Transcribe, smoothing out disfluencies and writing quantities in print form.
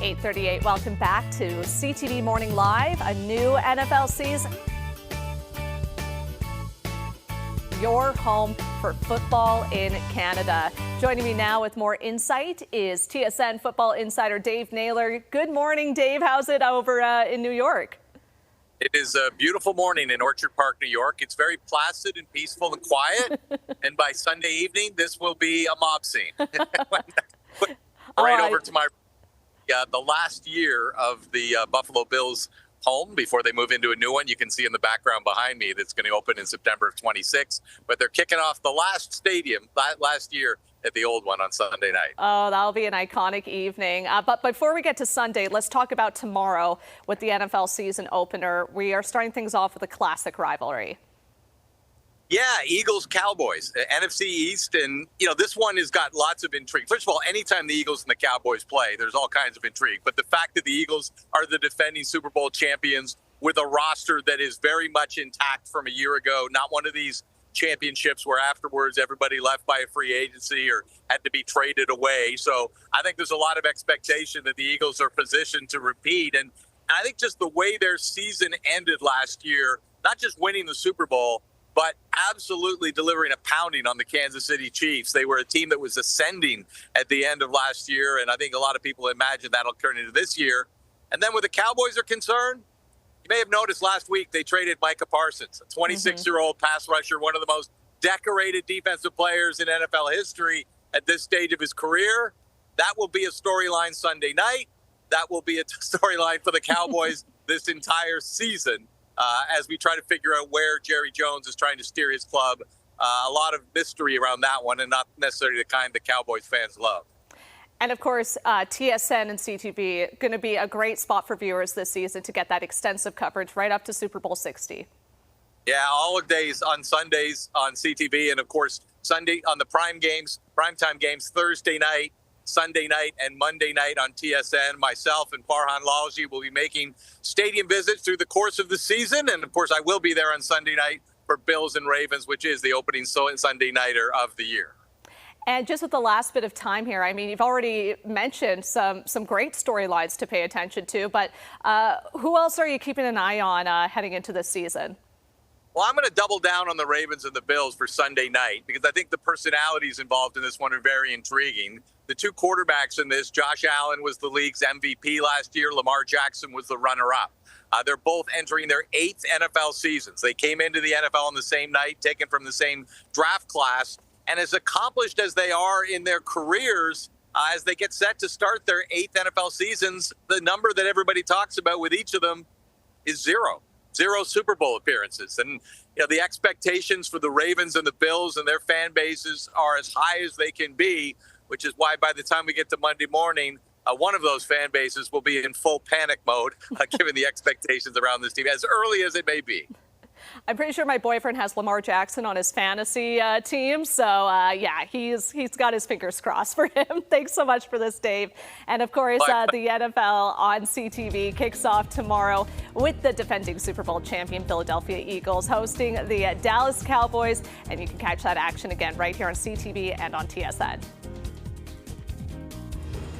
8:38. Welcome back to CTV Morning Live, a new NFL season. Your home for football in Canada. Joining me now with more insight is TSN football insider Dave Naylor. Good morning, Dave. How's it over in New York? It is a beautiful morning in Orchard Park, New York. It's very placid and peaceful and quiet. And by Sunday evening, this will be a mob scene. Over to my the last year of the Buffalo Bills home before they move into a new one. You can see in the background behind me that's going to open in September of 26. But they're kicking off the last stadium last year at the old one on Sunday night. Oh, that'll be an iconic evening. But before we get to Sunday, let's talk about tomorrow with the NFL season opener. We are starting things off with a classic rivalry. Yeah, Eagles, Cowboys, NFC East. And, this one has got lots of intrigue. First of all, anytime the Eagles and the Cowboys play, there's all kinds of intrigue. But the fact that the Eagles are the defending Super Bowl champions with a roster that is very much intact from a year ago, not one of these championships where afterwards everybody left by a free agency or had to be traded away. So I think there's a lot of expectation that the Eagles are positioned to repeat. And I think just the way their season ended last year, not just winning the Super Bowl, but absolutely delivering a pounding on the Kansas City Chiefs. They were a team that was ascending at the end of last year, and I think a lot of people imagine that'll turn into this year. And then where the Cowboys are concerned, you may have noticed last week they traded Micah Parsons, a 26-year-old pass rusher, one of the most decorated defensive players in NFL history at this stage of his career. That will be a storyline Sunday night. That will be a storyline for the Cowboys this entire season. As we try to figure out where Jerry Jones is trying to steer his club. A lot of mystery around that one, and not necessarily the kind that Cowboys fans love. And of course, TSN and CTV going to be a great spot for viewers this season to get that extensive coverage right up to Super Bowl 60. Yeah, all of days on Sundays on CTV, and of course Sunday on the primetime games, Thursday night, Sunday night, and Monday night on TSN. Myself and Farhan Lalji will be making stadium visits through the course of the season. And, of course, I will be there on Sunday night for Bills and Ravens, which is the opening Sunday nighter of the year. And just with the last bit of time here, I mean, you've already mentioned some great storylines to pay attention to. But who else are you keeping an eye on heading into this season? Well, I'm going to double down on the Ravens and the Bills for Sunday night because I think the personalities involved in this one are very intriguing. The two quarterbacks in this, Josh Allen was the league's MVP last year. Lamar Jackson was the runner-up. They're both entering their 8th NFL seasons. They came into the NFL on the same night, taken from the same draft class. And as accomplished as they are in their careers, as they get set to start their 8th NFL seasons, the number that everybody talks about with each of them is 0 Super Bowl appearances. And the expectations for the Ravens and the Bills and their fan bases are as high as they can be, which is why by the time we get to Monday morning, one of those fan bases will be in full panic mode, given the expectations around this team, as early as it may be. I'm pretty sure my boyfriend has Lamar Jackson on his fantasy team. So, yeah, he's got his fingers crossed for him. Thanks so much for this, Dave. And, of course, the NFL on CTV kicks off tomorrow with the defending Super Bowl champion Philadelphia Eagles hosting the Dallas Cowboys. And you can catch that action again right here on CTV and on TSN.